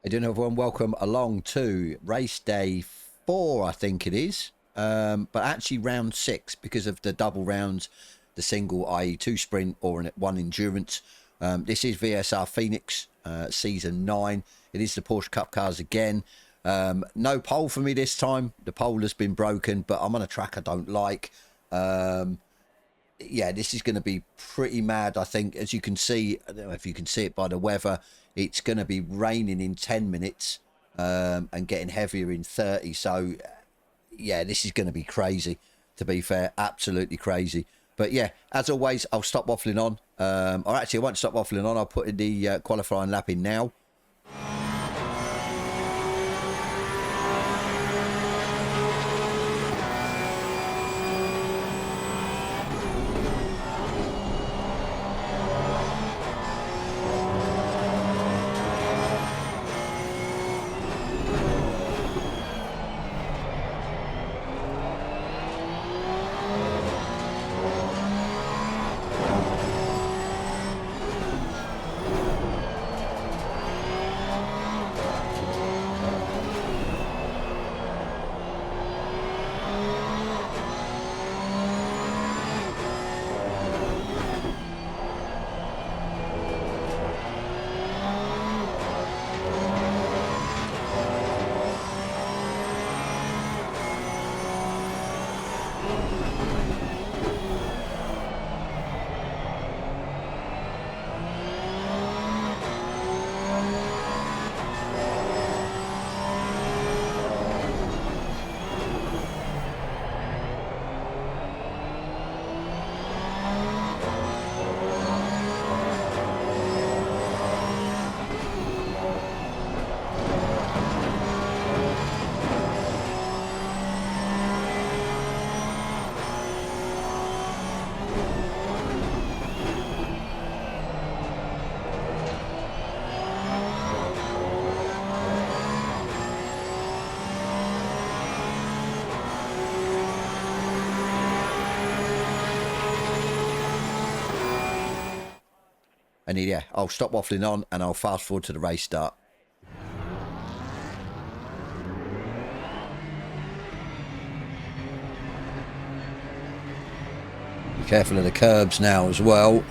Hey, doing everyone, welcome along to race day 4, I think it is, but actually round 6 because of the double rounds, the single, i.e. 2 sprint or 1 endurance. This is VSR Phoenix, season 9. It is the Porsche Cup cars again. No pole for me this time. The pole has been broken, but I'm on a track I don't like. Yeah, this is going to be pretty mad, I think. As you can see, I don't know if you can see it by the weather, it's going to be raining in 10 minutes and getting heavier in 30. So, yeah, this is going to be crazy, to be fair. Absolutely crazy. But, yeah, as always, I'll stop waffling on. Or actually, I won't stop waffling on. I'll put in the qualifying lap in now. And yeah, I'll stop waffling on and I'll fast forward to the race start. Be careful of the curbs now as well.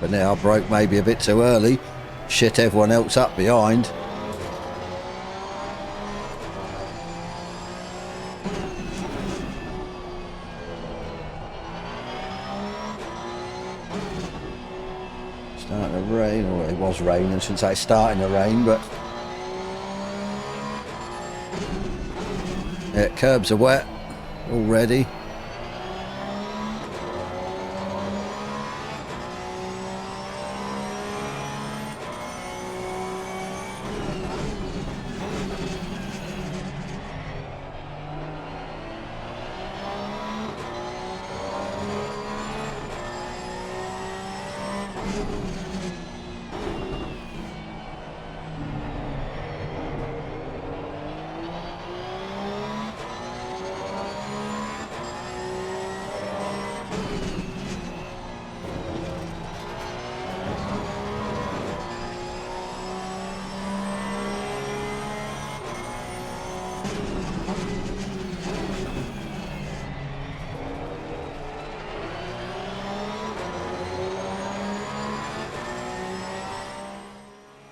But now I broke maybe a bit too early. Shit everyone else up behind. Starting to rain, or it was raining, I shouldn't say it's starting to rain, but yeah, curbs are wet already.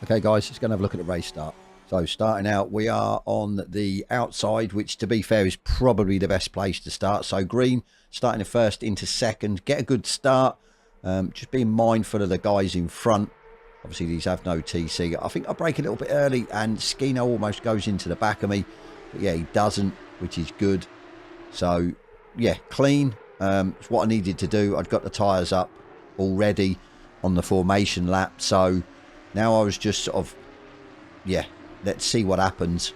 Okay guys, let's go and have a look at the race start. So starting out, we are on the outside, which to be fair is probably the best place to start. So green, starting the first into second, get a good start. Just being mindful of the guys in front. Obviously these have no TC. I think I break a little bit early and Skino almost goes into the back of me. But yeah, he doesn't, which is good. So yeah, clean. It's what I needed to do. I'd got the tyres up already on the formation lap. So now I was just sort of yeah, let's see what happens.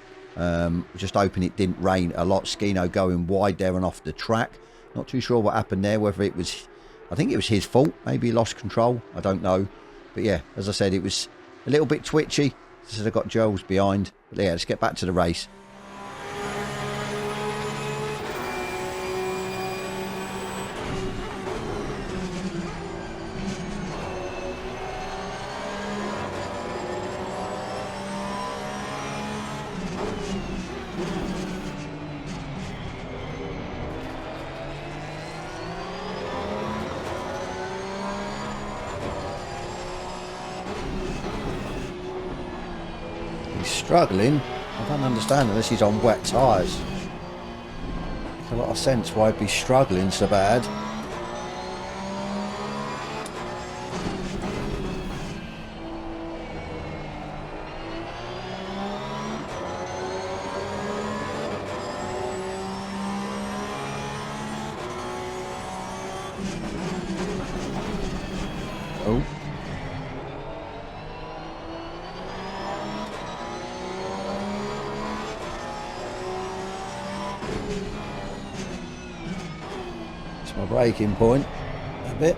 Just hoping it didn't rain a lot. Skino going wide there and off the track. Not too sure what happened there, whether it was, I think it was his fault. Maybe he lost control. I don't know. But yeah, as I said, it was a little bit twitchy. So I got Joel's behind. But yeah, let's get back to the race. Struggling. I don't understand unless he's on wet tyres. Makes a lot of sense why he'd be struggling so bad. Oh. My braking point a bit.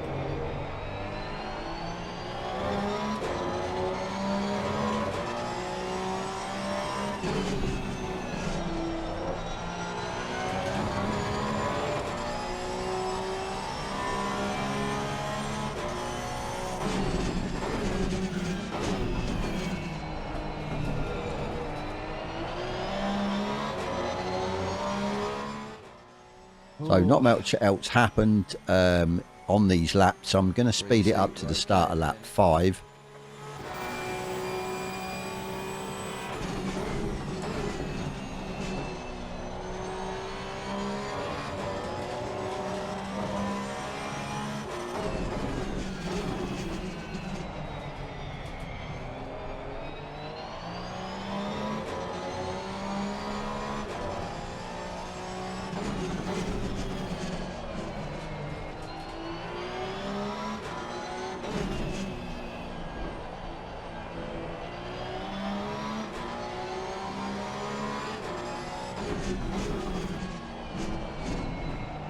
So not much else happened on these laps. So I'm going to speed it up to the start of lap 5.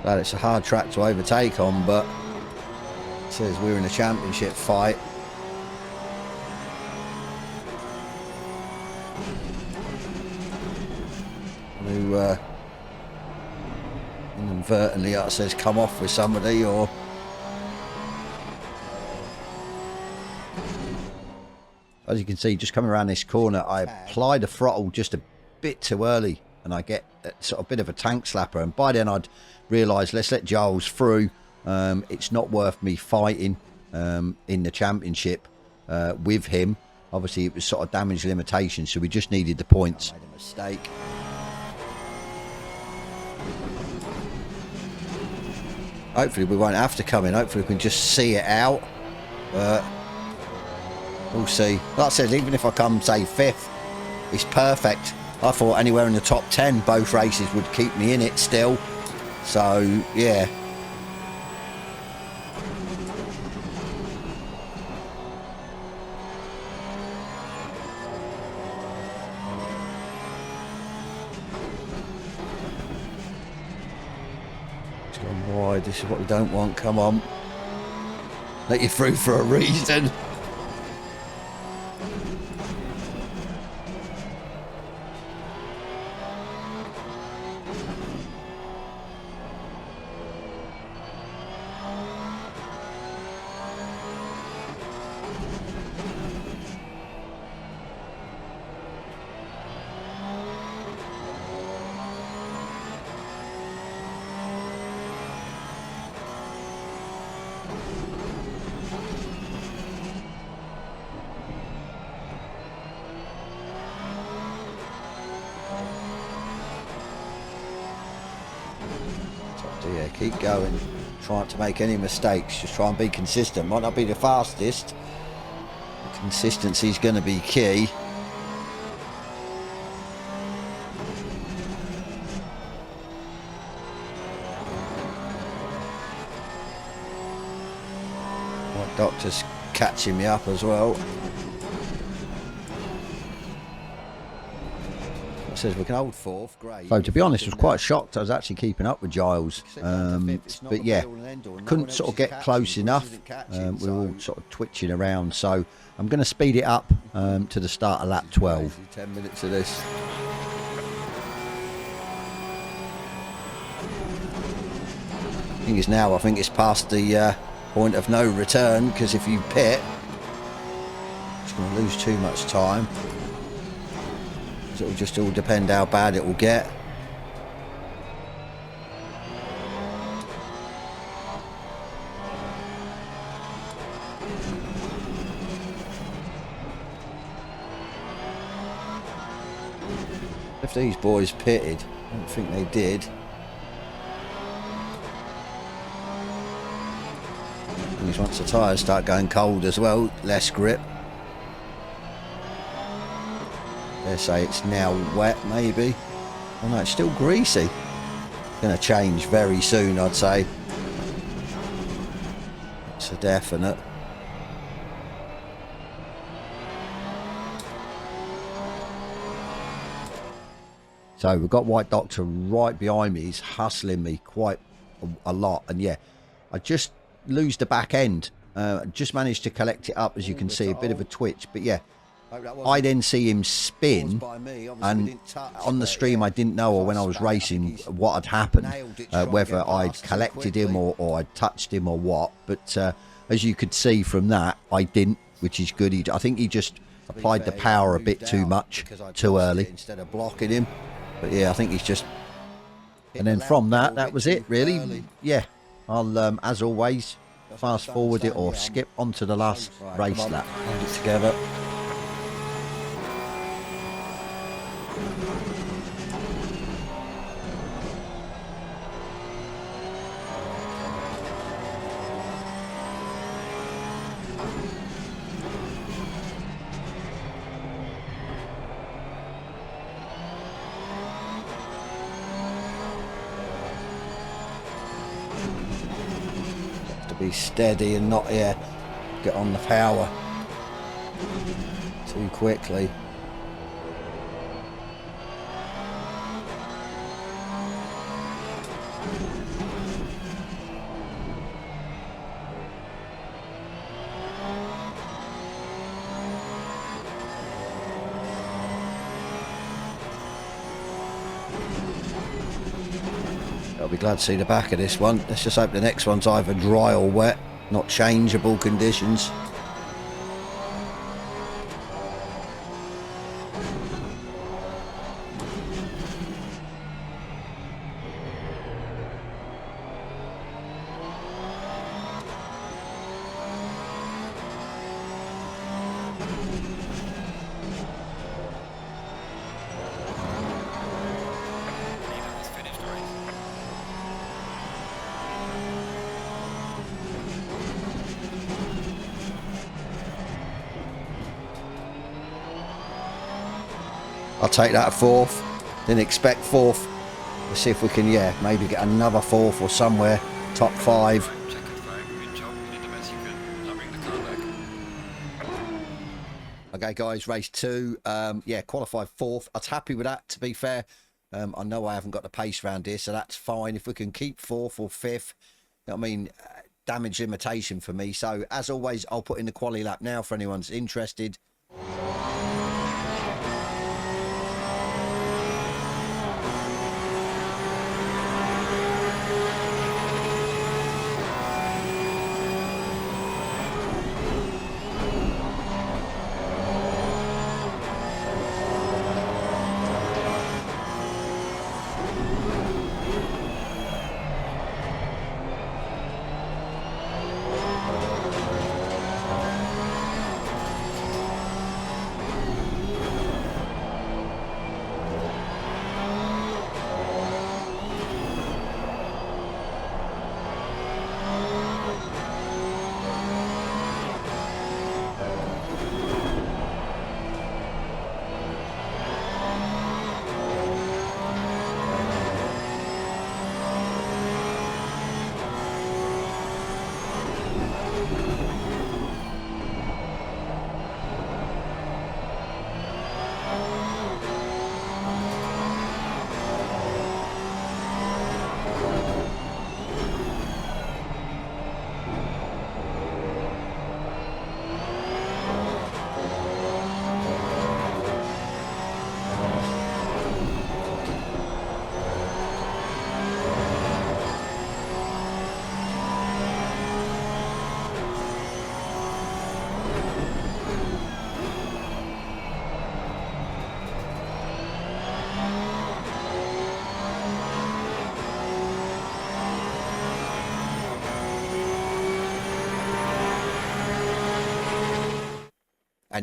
Well, it's a hard track to overtake on, but it says we're in a championship fight. Who inadvertently says come off with somebody, or as you can see, just coming around this corner, I apply the throttle just a bit too early and I get sort of a bit of a tank slapper, and by then I'd realised, let's let Giles through. It's not worth me fighting in the championship with him. Obviously it was sort of damage limitation, so we just needed the points. I made a mistake. Hopefully we won't have to come in. Hopefully we can just see it out. We'll see. Like I said, even if I come, say, 5th, it's perfect. I thought anywhere in the top 10, both races would keep me in it still. So, yeah. It's gone wide. This is what we don't want. Come on. Let you through for a reason. Yeah, keep going. Try not to make any mistakes. Just try and be consistent. Might not be the fastest. Consistency is going to be key. My doctor's catching me up as well. says we can hold fourth, great. So to be honest, I was quite shocked. I was actually keeping up with Giles, but yeah, couldn't sort of get close enough. We were all sort of twitching around, so I'm going to speed it up to the start of lap 12. 10 minutes of this. I think it's past the point of no return, because if you pit, it's going to lose too much time. So it'll just all depend how bad it will get. If these boys pitted, I don't think they did. Because once the tyres start going cold as well, less grip. They say it's now wet, maybe. Oh no, it's still greasy. Going to change very soon, I'd say. It's a definite. So we've got White Doctor right behind me. He's hustling me quite a lot. And yeah, I just lose the back end. Just managed to collect it up, as you can see, a bit of a twitch. But yeah, I then see him spin, and on the stream I didn't know, or when I was racing, what had happened, whether I'd collected him or I'd touched him or what. But as you could see from that, I didn't, which is good. I think he just applied the power a bit too much, too early, instead of blocking him. But yeah, I think he's just... And then from that, that was it, really. Yeah, I'll, as always, fast forward it or skip onto the last race lap. Hold it together. Be steady and not get on the power too quickly. I'll be glad to see the back of this one. Let's just hope the next one's either dry or wet, not changeable conditions. I'll take that at fourth. Didn't expect fourth. Let's see if we can, maybe get another fourth or somewhere. Top 5. Okay, guys, race 2. Qualified 4th. I was happy with that, to be fair. I know I haven't got the pace around here, so that's fine. If we can keep 4th or 5th, I mean, damage limitation for me. So, as always, I'll put in the quali lap now for anyone that's interested.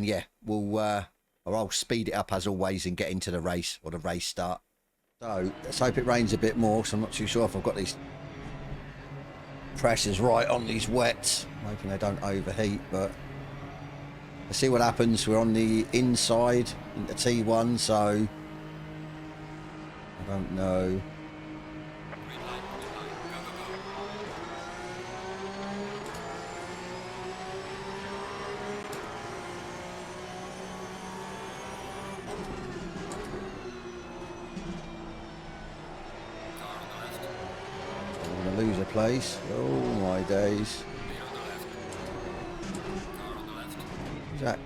and yeah, or I'll speed it up as always and get into the race, or the race start. So let's hope it rains a bit more, so I'm not too sure if I've got these pressures right on these wets. I'm hoping they don't overheat, but let's see what happens. We're on the inside into T1, so I don't know. Lose a place. Oh my days. Jack.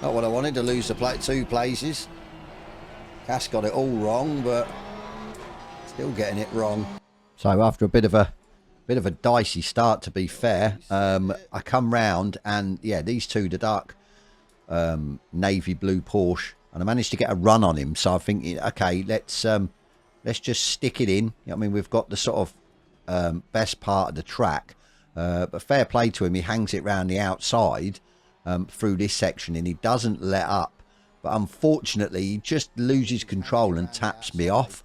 Not what I wanted, to lose the 2 places. Cass got it all wrong, but still getting it wrong. So after a bit of a dicey start, to be fair, I come round and yeah, these two, the dark navy blue Porsche, and I managed to get a run on him. So I think, okay, let's just stick it in. I mean, we've got the sort of best part of the track, but fair play to him, he hangs it round the outside through this section, and he doesn't let up. But unfortunately, he just loses control and taps me off,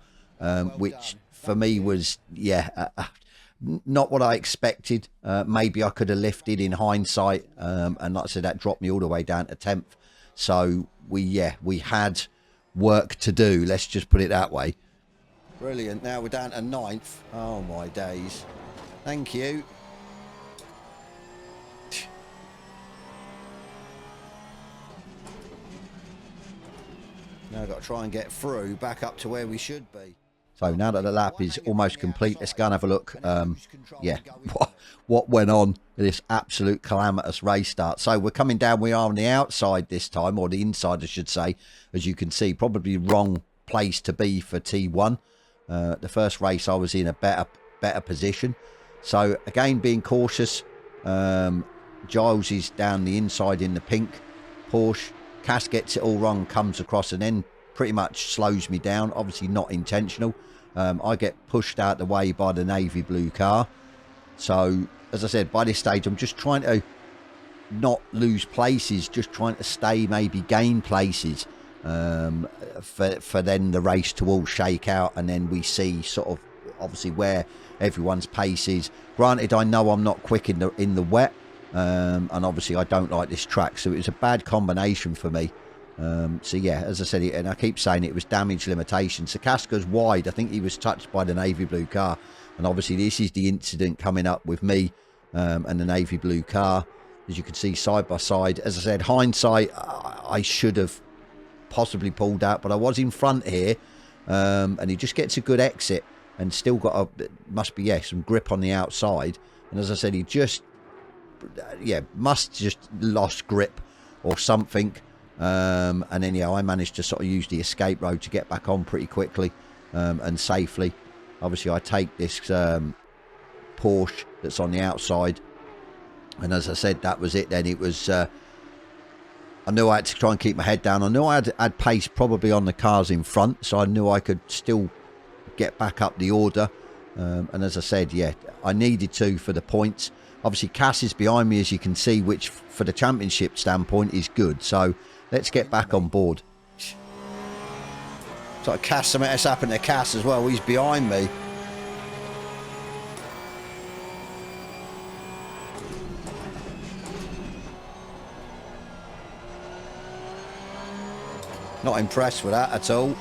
which for me was, yeah, not what I expected. Maybe I could have lifted in hindsight, and like I said, that dropped me all the way down to 10th. So we had work to do, let's just put it that way. Brilliant. Now we're down to 9th. Oh my days. Thank you. Now I've got to try and get through back up to where we should be. So now that the lap is almost complete, let's go and have a look. Yeah, what went on with this absolute calamitous race start. So we're coming down. We are on the outside this time, or the inside, I should say. As you can see, probably wrong place to be for T1. The first race I was in a better position. So again, being cautious. Giles is down the inside in the pink Porsche. Cass gets it all wrong, comes across, and then pretty much slows me down. Obviously not intentional. I get pushed out the way by the navy blue car. So as I said, by this stage I'm just trying to not lose places, just trying to stay, maybe gain places, for then the race to all shake out, and then we see sort of obviously where everyone's pace is. Granted, I know I'm not quick in the wet, and obviously I don't like this track, so it was a bad combination for me. So yeah, as I said, and I keep saying it was damage limitation. So Casca's wide. I think he was touched by the navy blue car, and obviously this is the incident coming up with me and the navy blue car. As you can see, side by side. As I said, hindsight, I should have possibly pulled out, but I was in front here, and he just gets a good exit and still got must be, yeah, some grip on the outside. And as I said, he just, yeah, must just lost grip or something. And then, yeah, I managed to sort of use the escape road to get back on pretty quickly and safely. Obviously, I take this Porsche that's on the outside, and as I said, that was it. Then it was, I knew I had to try and keep my head down. I knew I had pace probably on the cars in front, so I knew I could still get back up the order. And as I said, yeah, I needed to for the points. Obviously, Cass is behind me, as you can see, which for the championship standpoint is good. So let's get back on board. It's like Cass, something that's happened to Cass as well. He's behind me. Not impressed with that at all.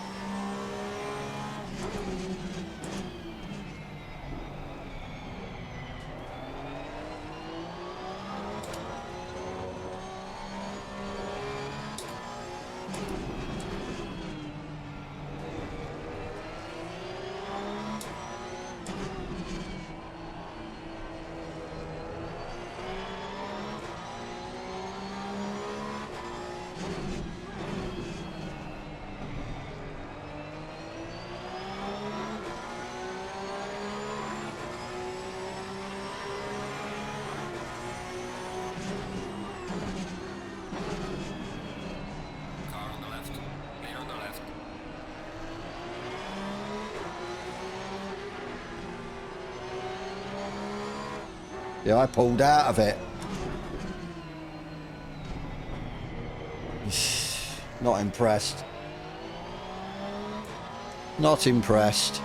Yeah, I pulled out of it. Not impressed. Not impressed.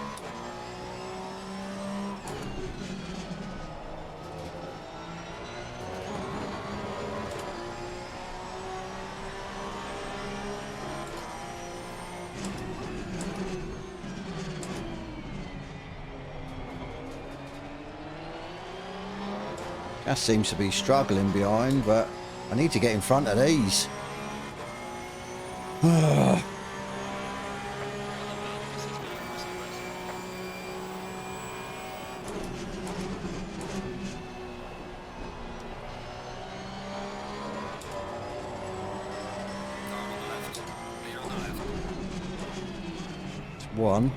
That seems to be struggling behind, but I need to get in front of these. It's one.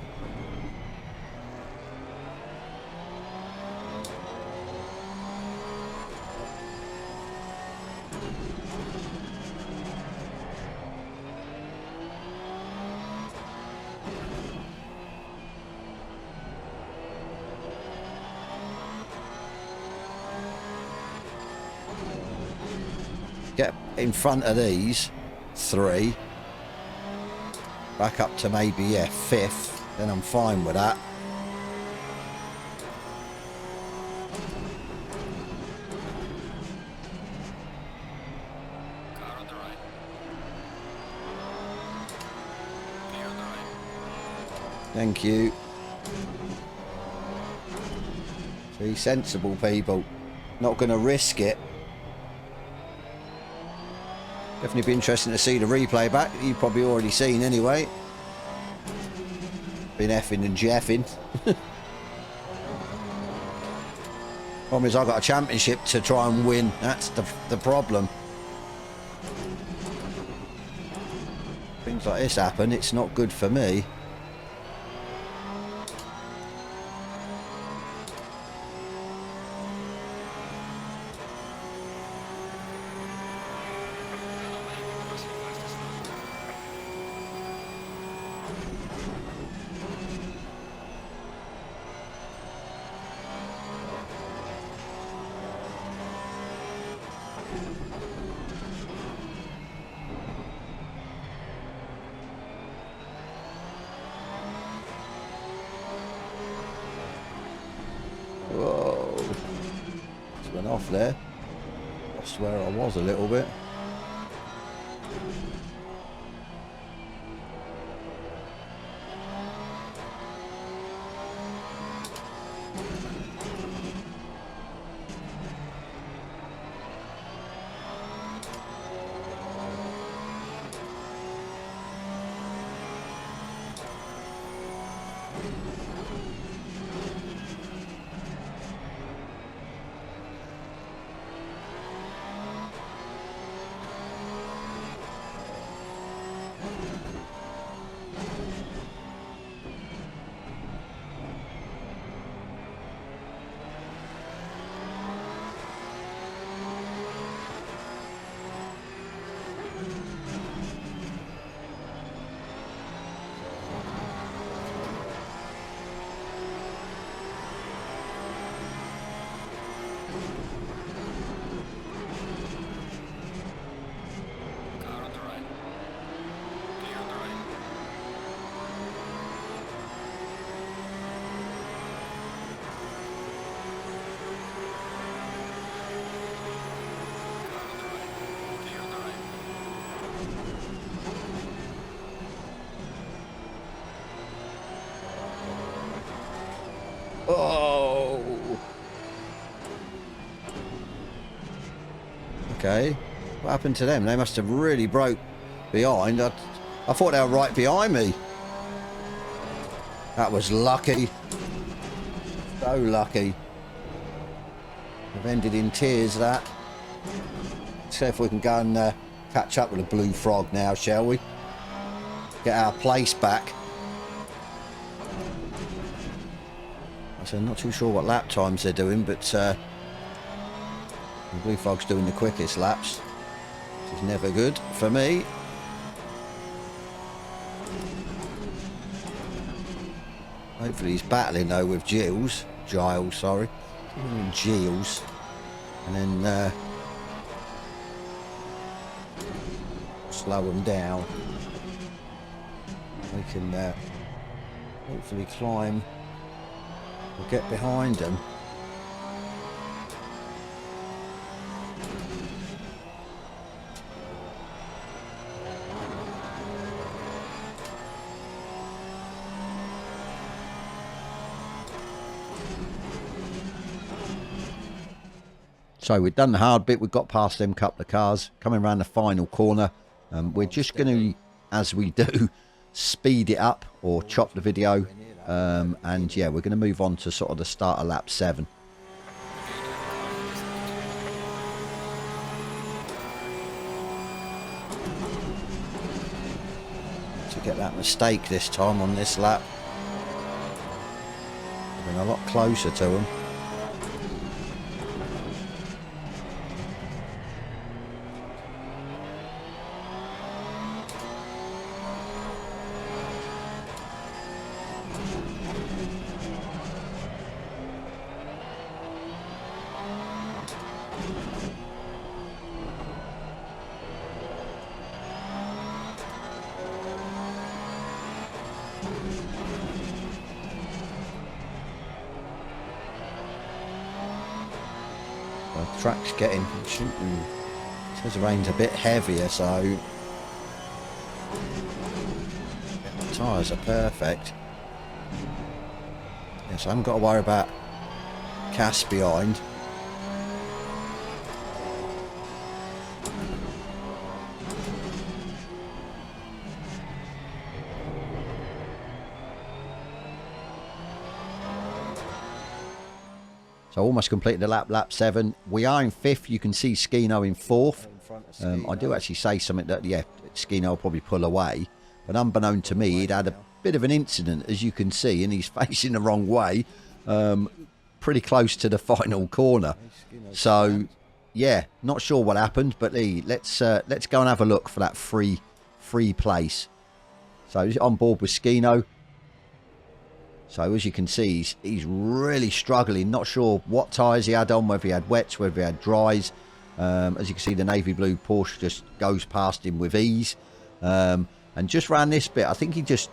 Get in front of these three, back up to maybe, yeah, fifth, then I'm fine with that. Car on the right. Clear on the right. Thank you. Be sensible, people. Not going to risk it. Definitely be interesting to see the replay back. You've probably already seen anyway. Been effing and jeffing. Problem is I've got a championship to try and win. That's the problem. Things like this happen. It's not good for me. Whoa. Just went off there. Lost where I was a little bit. Oh. Okay. What happened to them? They must have really broke behind. I thought they were right behind me. That was lucky. So lucky. I've ended in tears, that. Let's see if we can go and catch up with the Blue Frog now, shall we? Get our place back. So I'm not too sure what lap times they're doing, but the Blue Frog's doing the quickest laps, which is never good for me. Hopefully he's battling though with Giles, sorry. Giles. and then slow them down. We can hopefully climb or get behind them. So we've done the hard bit, we've got past them couple of cars, coming around the final corner. We're just going to, as we do, speed it up or chop the video. And yeah, we're going to move on to sort of the start of lap 7. To get that mistake this time on this lap. We're been a lot closer to them. The track's getting, says the rain's a bit heavier, so the tyres are perfect. Yes, I haven't got to worry about Cass behind. So almost completed the lap 7. We are in 5th. You can see Skino in 4th. I do actually say something that, yeah, Skino will probably pull away. But unbeknown to me, he'd had a bit of an incident, as you can see, and he's facing the wrong way, pretty close to the final corner. So, yeah, not sure what happened, but let's go and have a look for that free place. So on board with Skino. So as you can see, he's really struggling. Not sure what tyres he had on, whether he had wets, whether he had dries. As you can see, the navy blue Porsche just goes past him with ease. And just around this bit, I think he just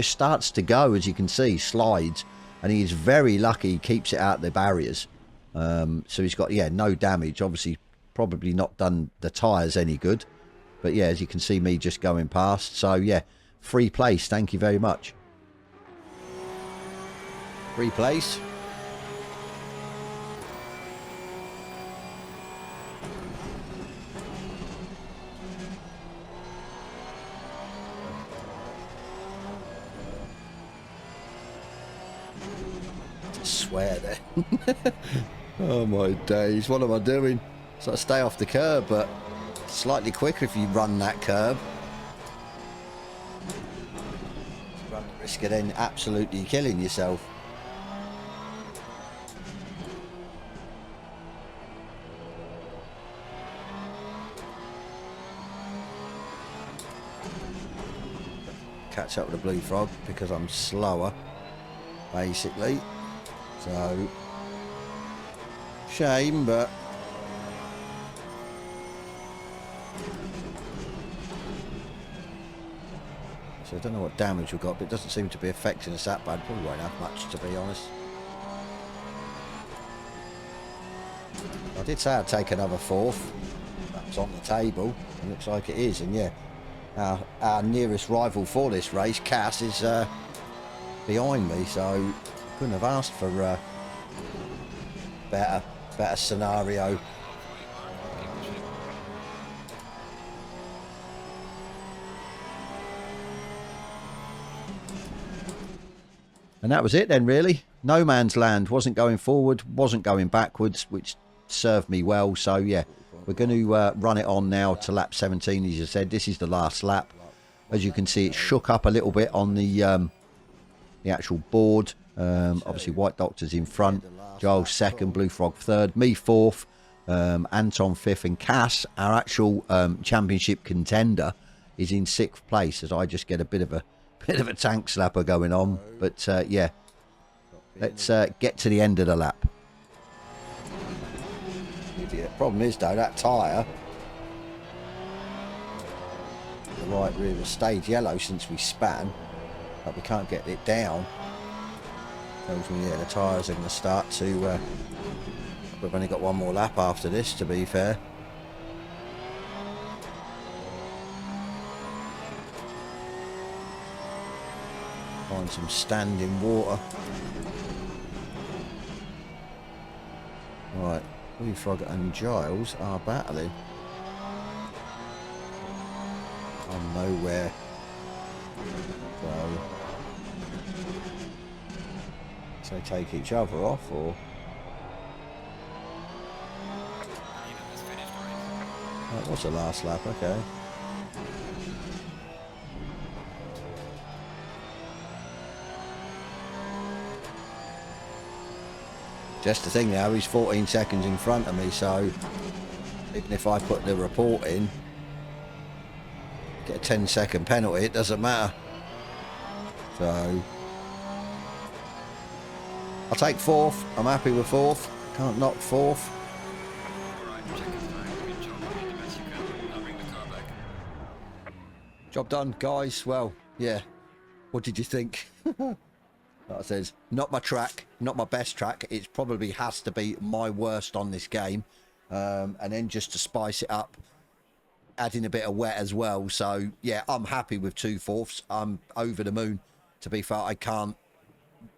starts to go, as you can see, slides. And he is very lucky he keeps it out of the barriers. So he's got, yeah, no damage. Obviously, probably not done the tyres any good. But yeah, as you can see, me just going past. So yeah, free place. Thank you very much. Free place. I swear there. Oh my days, what am I doing? So I stay off the curb, but slightly quicker if you run that curb. Run the risk of then absolutely killing yourself. Catch up with the blue frog because I'm slower, basically. So shame, but so I don't know what damage we've got, but it doesn't seem to be affecting us that bad. Probably won't have much, to be honest. I did say I'd take another 4th. That's on the table. It looks like it is, and yeah. Our nearest rival for this race, Cass, is behind me, so couldn't have asked for a better scenario. And that was it then, really. No man's land. Wasn't going forward, wasn't going backwards, which served me well. So yeah, we're going to run it on now to lap 17. As I said, this is the last lap. As you can see, it shook up a little bit on the actual board. Obviously, White Doctor's in front, Giles 2nd, Blue Frog 3rd, me 4th, Anton 5th, and Cass, our actual championship contender, is in 6th place. As I just get a bit of a tank slapper going on. But yeah, let's get to the end of the lap. Idiot. Problem is though, that tyre, the right rear has stayed yellow since we span, but we can't get it down. Tells me, yeah, the tyres are going to start to, we've only got one more lap after this, to be fair. Find some standing water. Right, Leapfrog and Giles are battling. I'm nowhere. So they take each other off, or that was the last lap. Okay. Just the thing now, he's 14 seconds in front of me, so even if I put the report in, get a 10-second penalty, it doesn't matter. So I'll take fourth. I'm happy with fourth. Can't knock fourth. Job done, guys. Well, yeah. What did you think? Like I says, not my track, not my best track. It probably has to be my worst on this game. And then just to spice it up, adding a bit of wet as well. So yeah, I'm happy with 2 fourths. I'm over the moon. To be fair, I can't.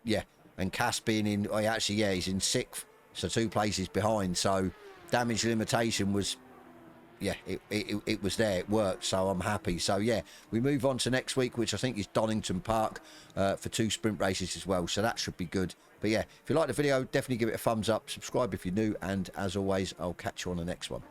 Yeah, and Cass being in, yeah, he's in 6th, so 2 places behind. So damage limitation was, yeah, it was there, it worked, so I'm happy. So yeah, we move on to next week, which I think is Donington Park, for 2 sprint races as well, so that should be good. But yeah, if you like the video, definitely give it a thumbs up, subscribe if you're new, and as always, I'll catch you on the next one.